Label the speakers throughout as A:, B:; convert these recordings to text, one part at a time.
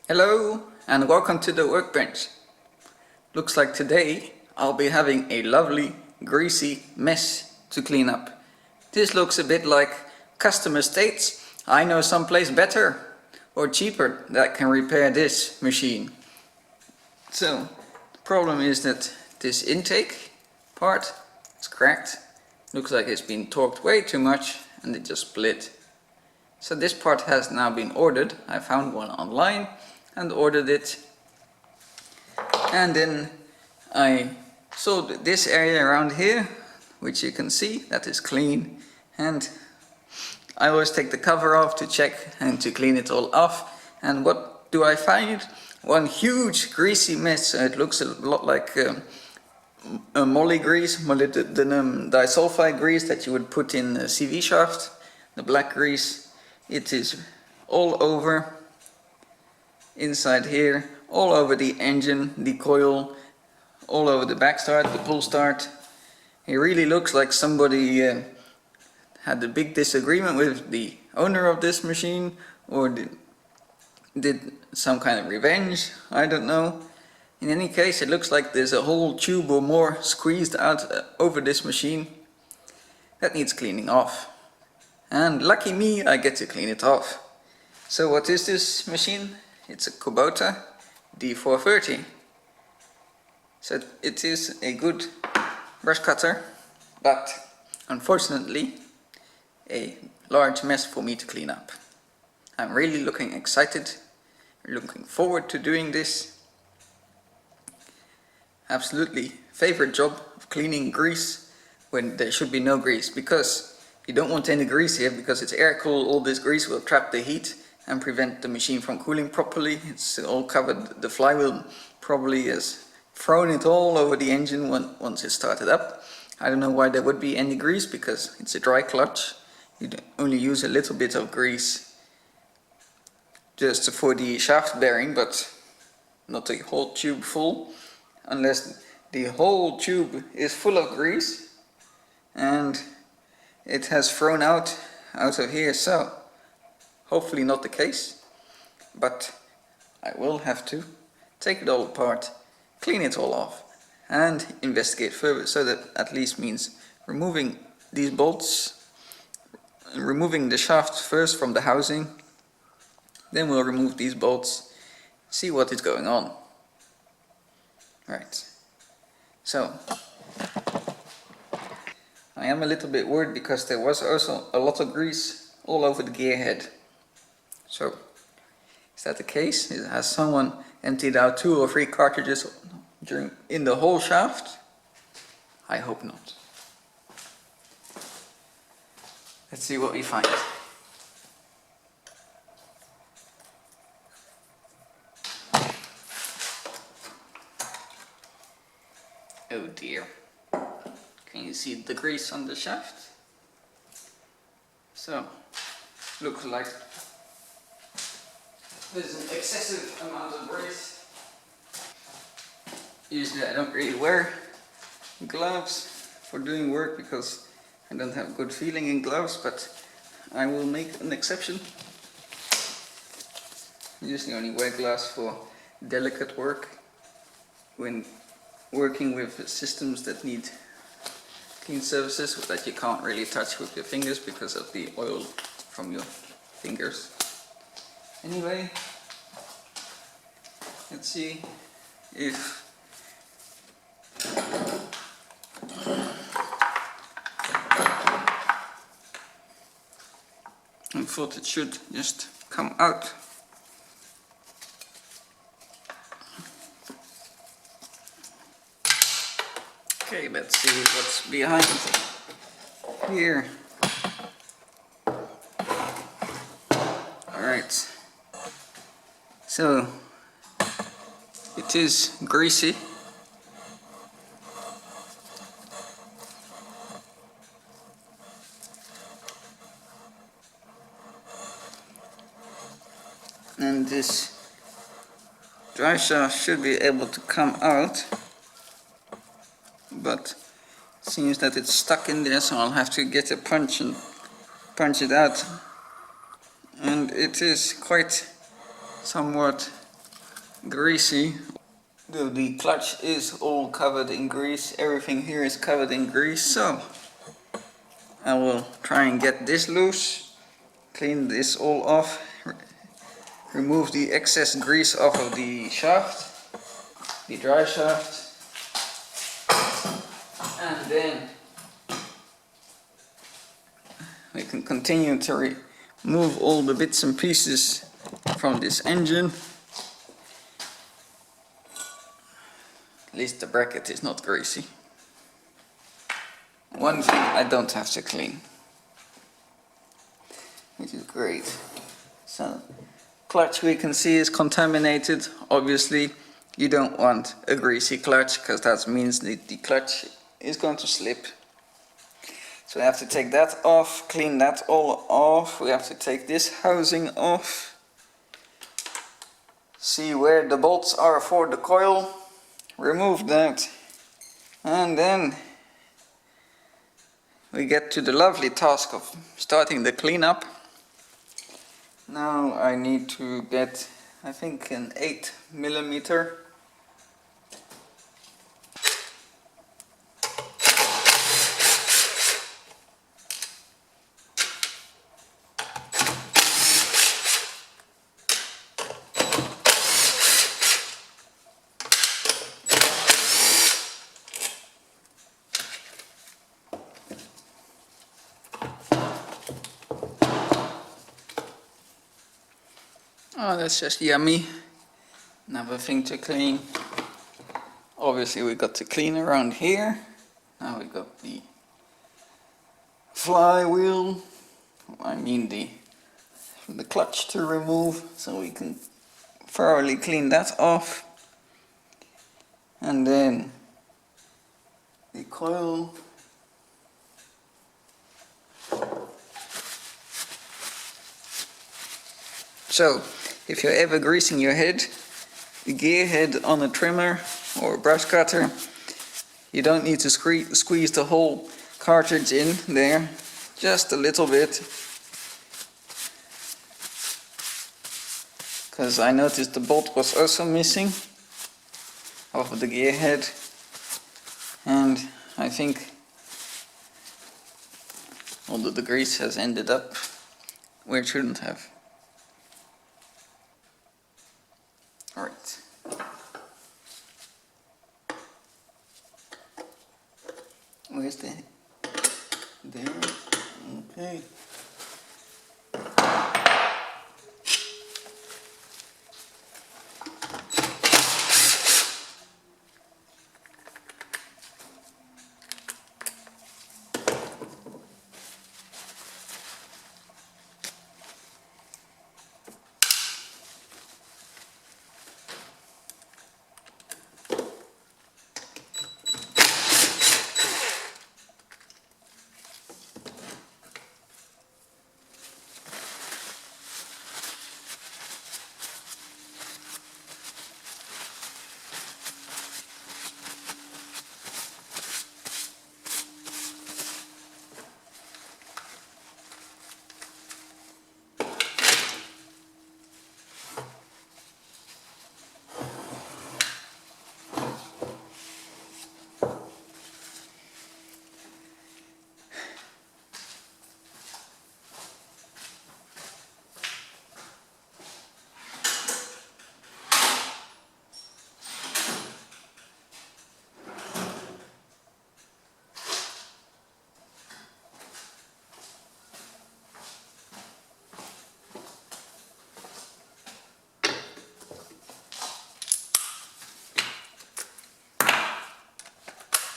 A: Hello and welcome to the workbench. Looks like today I'll be having a lovely greasy mess to clean up. This looks a bit like customer states, I know someplace better or cheaper that can repair this machine. So the problem is that this intake part is cracked. Looks like it's been torqued way too much and it just split. So this part has now been ordered. I found one online and ordered it, and then I saw this area around here, which you can see that is clean, and I always take the cover off to check and to clean it all off. And what do I find? One huge greasy mess. It looks a lot like a moly grease, molybdenum disulfide grease that you would put in a CV shaft, the black grease. It is all over, inside here, all over the engine, the coil, all over the back start, the pull start. It really looks like somebody had a big disagreement with the owner of this machine, or did some kind of revenge, I don't know. In any case, it looks like there's a whole tube or more squeezed out over this machine that needs cleaning off. And lucky me, I get to clean it off. So what is this machine? It's a Kubota D430. So it is a good brush cutter, but unfortunately a large mess for me to clean up. I'm really looking forward to doing this. Absolutely favorite job of cleaning grease when there should be no grease, because you don't want any grease here because it's air cooled. All this grease will trap the heat and prevent the machine from cooling properly. It's all covered. The flywheel probably has thrown it all over the engine once it started up. I don't know why there would be any grease, because it's a dry clutch. You only use a little bit of grease just for the shaft bearing, but not the whole tube full, unless the whole tube is full of grease and it has thrown out of here. So hopefully not the case, but I will have to take it all apart, clean it all off and investigate further. So that at least means removing these bolts, removing the shaft first from the housing, then we'll remove these bolts, see what is going on. Right, so I am a little bit worried because there was also a lot of grease all over the gear head. So, is that the case? Has someone emptied out 2 or 3 cartridges in the whole shaft? I hope not. Let's see what we find. Oh dear. Can you see the grease on the shaft? So, looks like there's an excessive amount of grease. Usually I don't really wear gloves for doing work because I don't have good feeling in gloves, but I will make an exception. I usually only wear gloves for delicate work, when working with systems that need clean surfaces that you can't really touch with your fingers because of the oil from your fingers. Anyway, let's see if I thought it should just come out. Okay, let's see what's behind here. Alright, so it is greasy. And this dry shaft should be able to come out, but it seems that it's stuck in there, so I'll have to get a punch and punch it out. And it is quite somewhat greasy. The clutch is all covered in grease, everything here is covered in grease, so I will try and get this loose, clean this all off, remove the excess grease off of the shaft, the dry shaft, and then we can continue to remove all the bits and pieces from this engine. At least the bracket is not greasy. One thing I don't have to clean, which is great. So, clutch we can see is contaminated. Obviously, you don't want a greasy clutch because that means the clutch is going to slip. So we have to take that off, clean that all off. We have to take this housing off. See where the bolts are for the coil. Remove that. And then we get to the lovely task of starting the cleanup. Now I need to get, I think, an 8mm. Oh, that's just yummy. Another thing to clean. Obviously we got to clean around here. Now we got the flywheel, I mean the clutch to remove, so we can thoroughly clean that off. And then the coil. So, if you're ever greasing your head, the gear head on a trimmer or a brush cutter, you don't need to squeeze the whole cartridge in there, just a little bit. Because I noticed the bolt was also missing off of the gear head, and I think all the grease has ended up where it shouldn't have. Alright. Where's the... there? Okay.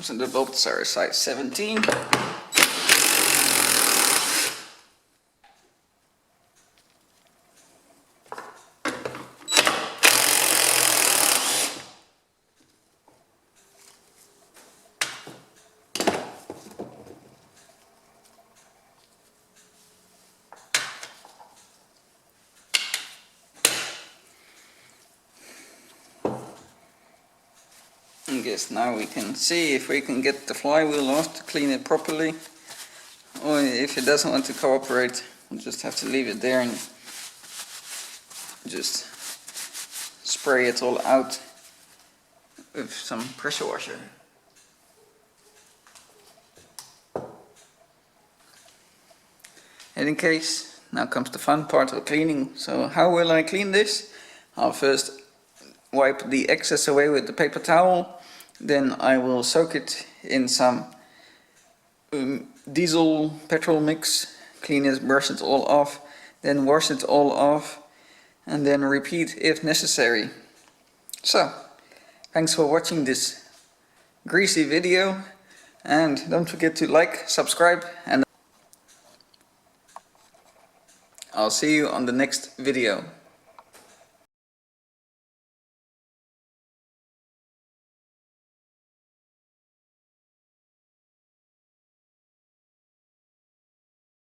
A: So the bolts are size 17. I guess now we can see if we can get the flywheel off to clean it properly, or if it doesn't want to cooperate, we'll just have to leave it there and just spray it all out with some pressure washer. In any case, now comes the fun part of cleaning. So how will I clean this? I'll first wipe the excess away with the paper towel, then I will soak it in some diesel petrol mix, clean it, brush it all off, then wash it all off, and then repeat if necessary. So, thanks for watching this greasy video, and don't forget to like, subscribe, and I'll see you on the next video.